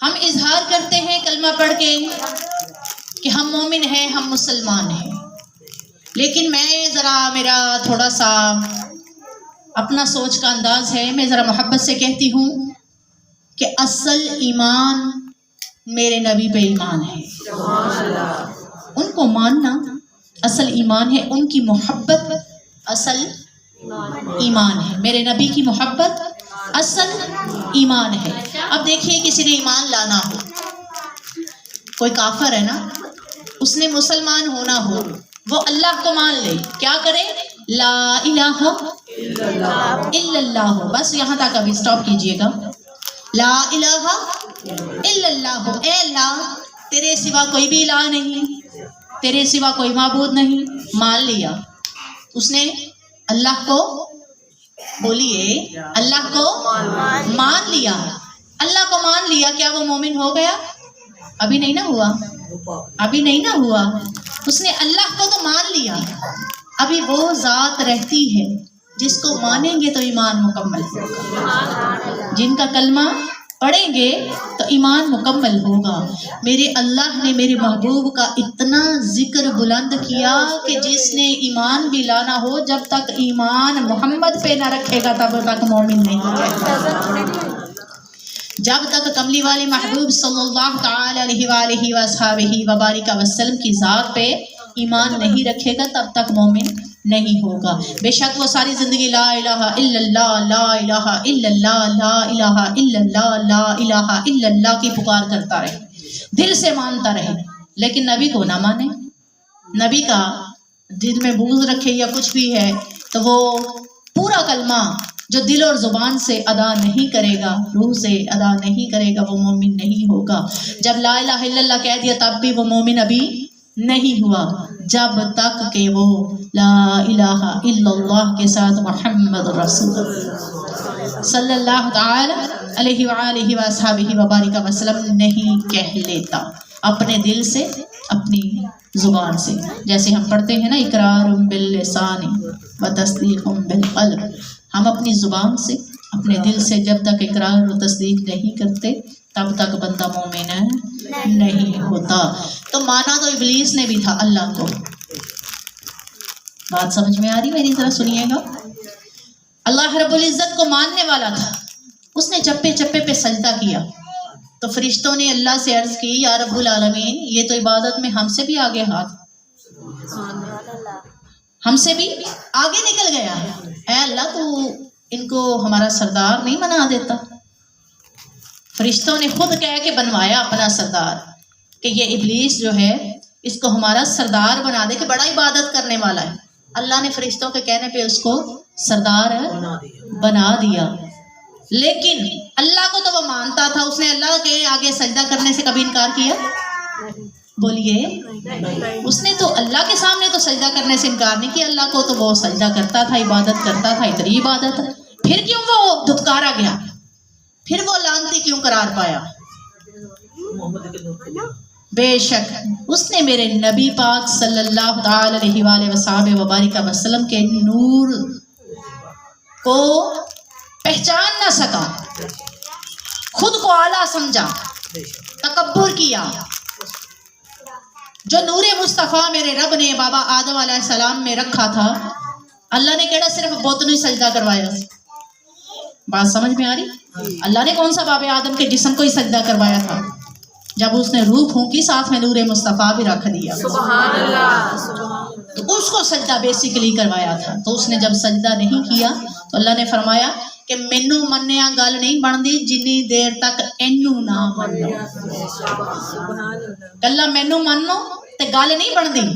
ہم اظہار کرتے ہیں کلمہ پڑھ کے کہ ہم مومن ہیں، ہم مسلمان ہیں، لیکن میرا تھوڑا سا اپنا سوچ کا انداز ہے، میں ذرا محبت سے کہتی ہوں کہ اصل ایمان میرے نبی پہ ایمان ہے، ان کو ماننا اصل ایمان ہے، ان کی محبت اصل ایمان ہے، میرے نبی کی محبت اصل ایمان ہے۔ اب دیکھیے کسی نے ایمان لانا ہو، کوئی کافر ہے نا، اس نے مسلمان ہونا ہو، وہ اللہ کو مان لے، کیا کرے؟ لا الہ الا اللہ، بس یہاں تک ابھی سٹاپ کیجئے گا۔ لا الہ الا اللہ، اے اللہ تیرے سوا کوئی بھی الہ نہیں، تیرے سوا کوئی معبود نہیں، مان لیا اس نے اللہ کو، بولیے اللہ کو مان لیا، اللہ کو مان لیا، کیا وہ مومن ہو گیا؟ ابھی نہیں نہ ہوا، ابھی نہیں نہ ہوا، اس نے اللہ کو تو مان لیا، ابھی وہ ذات رہتی ہے جس کو مانیں گے تو ایمان مکمل ہوگا، جن کا کلمہ پڑھیں گے تو ایمان مکمل ہوگا۔ میرے اللہ نے میرے محبوب کا اتنا ذکر بلند کیا کہ جس نے ایمان بھی لانا ہو، جب تک ایمان محمد پہ نہ رکھے گا تب تک مومن نہیں کہتا۔ جب تک کملی والے محبوب صلی اللہ تعالی علیہ وآلہ وصحبہ وبارک وسلم کی ذات پہ ایمان نہیں رکھے گا تب تک مومن نہیں ہوگا۔ بے شک وہ ساری زندگی لا الہ الا اللہ، لا الہ الا اللہ، لا الہ الا اللہ، لا الہ الا اللہ کی پکار کرتا رہے، دل سے مانتا رہے، لیکن نبی کو نہ مانے، نبی کا دل میں بغض رکھے یا کچھ بھی ہے تو وہ پورا کلمہ جو دل اور زبان سے ادا نہیں کرے گا، روح سے ادا نہیں کرے گا، وہ مومن نہیں ہوگا۔ جب لا الہ الا اللہ کہہ دیا تب بھی وہ مومن ابھی نہیں ہوا، جب تک کہ وہ لا الہ الا اللہ کے ساتھ محمد رسول اللہ صلی اللہ تعالی علیہ وآلہ وصحبہ وبارک وسلم نہیں کہہ لیتا، اپنے دل سے، اپنی زبان سے، جیسے ہم پڑھتے ہیں نا اقرار باللسان و تصدیق بالقلب، ہم اپنی زبان سے، اپنے دل سے جب تک اقرار و تصدیق نہیں کرتے تب تک بندہ مومن نہیں ہوتا۔ تو مانا تو ابلیس نے بھی تھا اللہ کو، بات سمجھ میں آ رہی؟ میری ذرا سنیے گا۔ اللہ رب العزت کو ماننے والا تھا، اس نے چپے چپے پہ سجدہ کیا، تو فرشتوں نے اللہ سے عرض کی یا رب العالمین یہ تو عبادت میں ہم سے بھی آگے ہاتھ، ہم سے بھی آگے نکل گیا، اے اللہ تو ان کو ہمارا سردار نہیں بنا دیتا؟ فرشتوں نے خود کہہ کے بنوایا اپنا سردار کہ یہ ابلیس جو ہے اس کو ہمارا سردار بنا دے، کہ بڑا عبادت کرنے والا ہے۔ اللہ نے فرشتوں کے کہنے پہ اس کو سردار بنا دیا، لیکن اللہ کو تو وہ مانتا تھا، اس نے اللہ کے آگے سجدہ کرنے سے کبھی انکار کیا؟ بولیے، اس نے تو اللہ کے سامنے تو سجدہ کرنے سے انکار نہیں کیا، اللہ کو تو وہ سجدہ کرتا تھا، عبادت کرتا تھا، اتنی عبادت، پھر کیوں وہ دھتکارا گیا؟ پھر وہ لعنتی کیوں قرار پایا؟ بے شک اس نے میرے نبی پاک صلی اللہ تعالی علیہ وآلہ وصحبہ وبارک وسلم کے نور کو پہچان نہ سکا، خود کو اعلیٰ سمجھا، تکبر کیا۔ جو نور مصطفیٰ میرے رب نے بابا آدم علیہ السلام میں رکھا تھا، اللہ نے کہڑا صرف بتوں ہی سجدہ کروایا؟ بات سمجھ میں آ رہی؟ اللہ نے کون سا باب آدم کے جسم کو ہی سجدہ کروایا تھا؟ جب اس نے روح پھونکی ساتھ میں نور مصطفیٰ بھی رکھ دیا، سبحان اللہ، تو اس کو سجدہ بیسیکلی کروایا تھا۔ تو اس نے جب سجدہ نہیں کیا تو اللہ نے فرمایا کہ مینو منیا گل نہیں بنتی جنی دیر تک اینو نہ منو، کلا مینو منو تے گل نہیں بنتی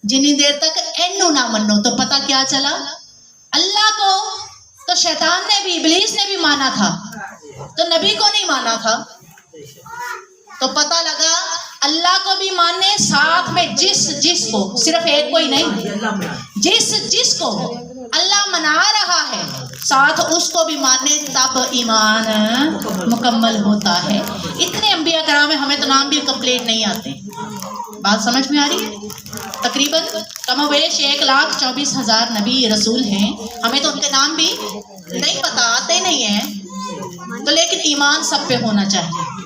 جنی دیر تک اینو نہ منو۔ تو پتہ کیا چلا؟ اللہ کو تو شیطان نے بھی، ابلیس نے بھی مانا تھا، تو نبی کو نہیں مانا تھا۔ تو پتہ لگا اللہ کو بھی مانے، ساتھ میں جس کو، صرف ایک کو ہی نہیں، جس کو اللہ منا رہا ہے ساتھ اس کو بھی مانے، تب ایمان مکمل ہوتا ہے۔ اتنے انبیاء کرام ہیں، ہمیں تو نام بھی کمپلیٹ نہیں آتے، بات سمجھ میں آ رہی ہے؟ تقریباً کم و بیش 1,24,000 نبی رسول ہیں، ہمیں تو ان کے نام بھی نہیں پتہ، آتے نہیں ہیں، تو لیکن ایمان سب پہ ہونا چاہیے۔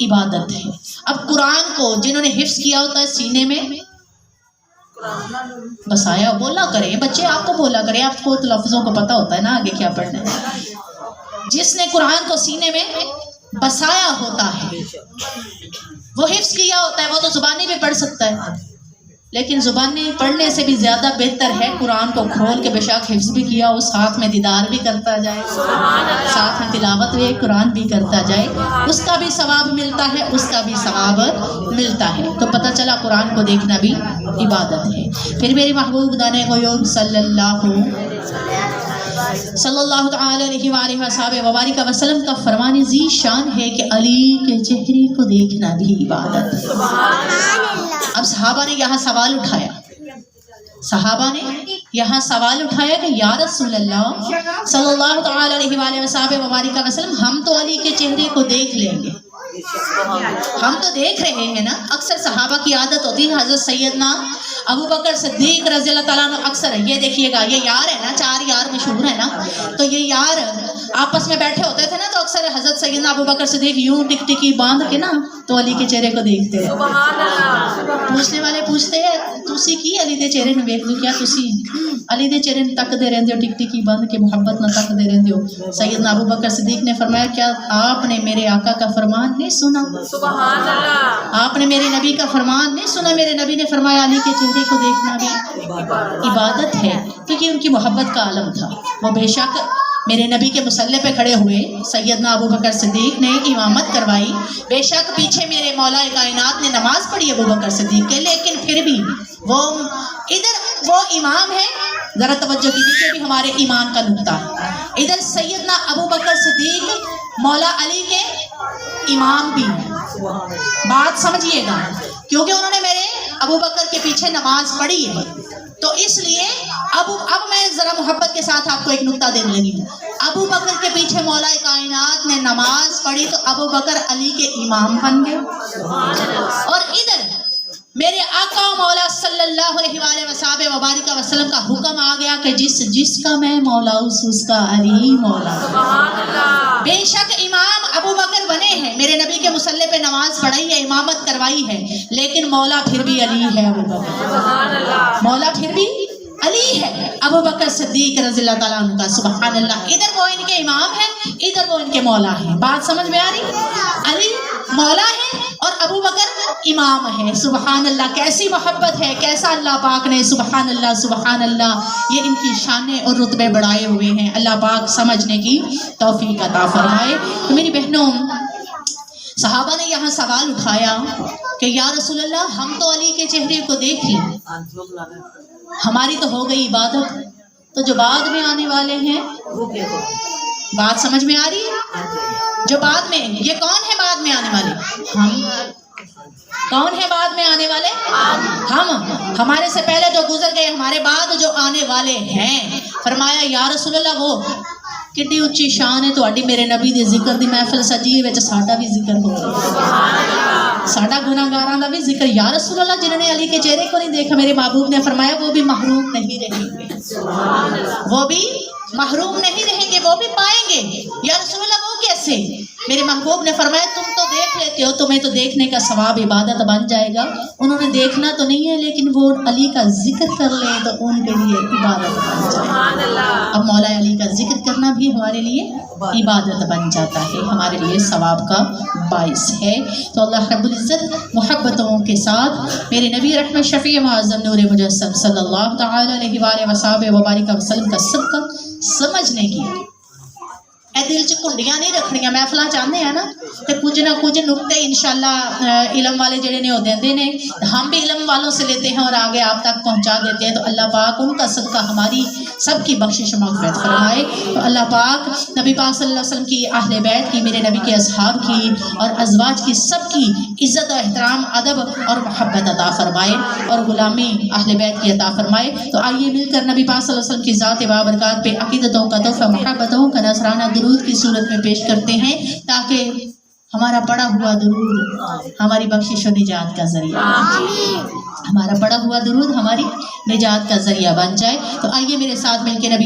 عبادت ہے۔ اب قرآن کو جنہوں نے حفظ کیا ہوتا ہے سینے میں بسایا، بولا کریں بچے، آپ تو بولا کریں، آپ کو لفظوں کو پتہ ہوتا ہے نا آگے کیا پڑھنا ہے۔ جس نے قرآن کو سینے میں بسایا ہوتا ہے وہ حفظ کیا ہوتا ہے، وہ تو زبانی بھی پڑھ سکتا ہے، لیکن زبانی پڑھنے سے بھی زیادہ بہتر ہے قرآن کو کھول کے بے شک حفظ بھی کیا ہو، ساتھ میں دیدار بھی کرتا جائے، ساتھ میں تلاوت بھی قرآن بھی کرتا جائے، اس کا بھی ثواب ملتا ہے، اس کا بھی ثواب ملتا ہے۔ تو پتہ چلا قرآن کو دیکھنا بھی عبادت ہے۔ پھر میری محبوب دانے غیوب صلی اللہ تعالی علیہ وآلہ وصحبہ وبارک وسلم کا فرمان ذی شان ہے کہ علی کے چہرے کو دیکھنا بھی عبادت ہے۔ اب صحابہ نے یہاں سوال اٹھایا کہ یا رسول اللہ صلی اللہ تعالی علیہ وآلہ وصحبہ وبارک وسلم، ہم تو علی کے چہرے کو دیکھ لیں گے، ہم تو دیکھ رہے ہیں نا۔ اکثر صحابہ کی عادت ہوتی ہے، حضرت سیدنا ابو بکر صدیق رضی اللہ تعالیٰ عنہ اکثر یہ دیکھیے گا، یہ یار ہے نا، 4 یار مشہور ہے نا، تو یہ یار آپس میں بیٹھے ہوتے تھے نا، تو اکثر حضرت سیدنا ابو بکر صدیق یوں ٹکٹکی باندھ کے نا تو علی کے چہرے کو دیکھتے ہیں۔ پوچھنے والے پوچھتے ہیں تسی کی علی دے چہرے نو ویکھ لو، کیا تسی علی دے چہرے تک دے رہندے ہو، ٹکٹکی باندھ کے محبت نہ تک دے رہندے ہو؟ سیدنا ابو بکر صدیق نے فرمایا کیا آپ نے میرے آقا کا فرمان نہیں سنا؟ سبحان اللہ۔ آپ نے میرے نبی کا فرمان نہیں سنا؟ میرے نبی نے فرمایا علی کے چہرے کو دیکھنا بھی عبادت ہے، کیونکہ ان کی محبت کا عالم تھا۔ وہ بے شک میرے نبی کے مصلی پہ کھڑے ہوئے، سیدنا ابو بکر صدیق نے امامت کروائی، بے شک پیچھے میرے مولا کائنات نے نماز پڑھی ابو بکر صدیق کے، لیکن پھر بھی وہ ادھر وہ امام ہے، ذرا توجہ کیجیے بھی ہمارے ایمان کا نقطہ ہے، ادھر سیدنا ابو بکر صدیق مولا علی کے امام بھی ہیں، بات سمجھیے گا، کیونکہ انہوں نے میرے ابو بکر کے پیچھے نماز پڑھی ہے، تو اس لیے اب میں ذرا محبت کے ساتھ آپ کو ایک نقطہ دینے لگی ہوں۔ ابو بکر کے پیچھے مولا کائنات نے نماز پڑھی تو ابو بکر علی کے امام بن گئے، اور ادھر میرے آقا مولا صلی اللہ علیہ وآلہ وصحبہ وبارک وسلم کا حکم آ گیا کہ جس کا میں مولا اس کا علی مولا۔ بے شک امام ابو بکر بنے ہیں، میرے نبی کے مصلی پہ نماز پڑھائی ہے، امامت کروائی ہے، لیکن مولا پھر بھی علی ہے، ابو بکر مولا پھر بھی علی ہے، ابو بکر صدیق رضی اللہ تعالیٰ عنہ کا۔ سبحان اللہ، ادھر وہ ان کے امام ہیں، ادھر وہ ان کے مولا ہیں، بات سمجھ میں آ رہی؟ علی مولا ہے اور ابو بکر امام ہے۔ سبحان اللہ، کیسی محبت ہے، کیسا اللہ پاک نے سبحان اللہ یہ ان کی شانیں اور رتبے بڑھائے ہوئے ہیں۔ اللہ پاک سمجھنے کی توفیق عطا فرمائے۔ تو میری بہنوں، صحابہ نے یہاں سوال اٹھایا کہ یا رسول اللہ ہم تو علی کے چہرے کو دیکھ لیں، ہماری تو ہو گئی عبادت، تو جو بعد میں آنے والے ہیں، بات سمجھ میں آ رہی ہے؟ جو بعد میں، یہ کون ہے بعد میں آنے والے؟ ہم۔ کون ہے بعد میں آنے والے؟ ہم۔ ہمارے سے پہلے جو گزر گئے، ہمارے بعد جو آنے والے ہیں۔ فرمایا یا رسول اللہ وہ کتنی اچھی شان ہے تہاڈی، میرے نبی دے ذکر دی محفل سجی وچ ساڈا بھی ذکر ہو، ساڈا گناہگاراں دا بھی ذکر۔ یا رسول اللہ جنہوں نے علی کے چہرے کو نہیں دیکھا، میرے محبوب نے فرمایا وہ بھی محروم نہیں رہیں گے، وہ بھی محروم نہیں رہیں گے، وہ بھی پائیں گے۔ یا رسول اللہ وہ کیسے؟ میرے محبوب نے فرمایا تم تو دیکھ لیتے ہو، تمہیں تو دیکھنے کا ثواب عبادت بن جائے گا۔ انہوں نے دیکھنا تو نہیں ہے، لیکن وہ علی کا ذکر کر لیں تو ان کے لیے عبادت بن جائے گا۔ اب مولا علی کا ذکر کرنا بھی ہمارے لیے عبادت بن جاتا ہے، ہمارے لیے ثواب کا باعث ہے۔ تو اللہ رب العزت محبتوں کے ساتھ میرے نبی رحمت شفیع معظم نور مجسم صلی اللہ تعالی علیہ وآلہ وصحبہ وبارک وسلم کا صدقہ سمجھنے کی، اے دل چ کنڈیاں نہیں رکھنیاں، محفلاں چاہتے ہیں نا تو کچھ نہ کچھ نقطے انشاءاللہ علم والے جڑے نے وہ دیندے نے، ہم بھی علم والوں سے لیتے ہیں اور آگے آپ تک پہنچا دیتے ہیں۔ تو اللہ پاک ان کا صدقہ ہماری سب کی بخشش مغفرت فرمائے۔ تو اللہ پاک نبی پاک صلی اللہ علیہ وسلم کی، اہل بیت کی، میرے نبی کے اصحاب کی اور ازواج کی سب کی عزت و احترام، ادب اور محبت عطا فرمائے اور غلامی اہل بیت کی عطا فرمائے۔ تو آئیے مل کر نبی پاک صلی اللہ علیہ وسلم کی ذات بابرکات پہ عقیدتوں کا تحفہ، محبتوں کا نذرانہ درود کی صورت میں پیش کرتے ہیں، تاکہ ہمارا پڑھا ہوا درود ہماری بخشش و نجات کا ذریعہ، ہمارا پڑھا ہوا درود ہماری نجات کا ذریعہ بن جائے۔ تو آئیے میرے ساتھ مل کے نبی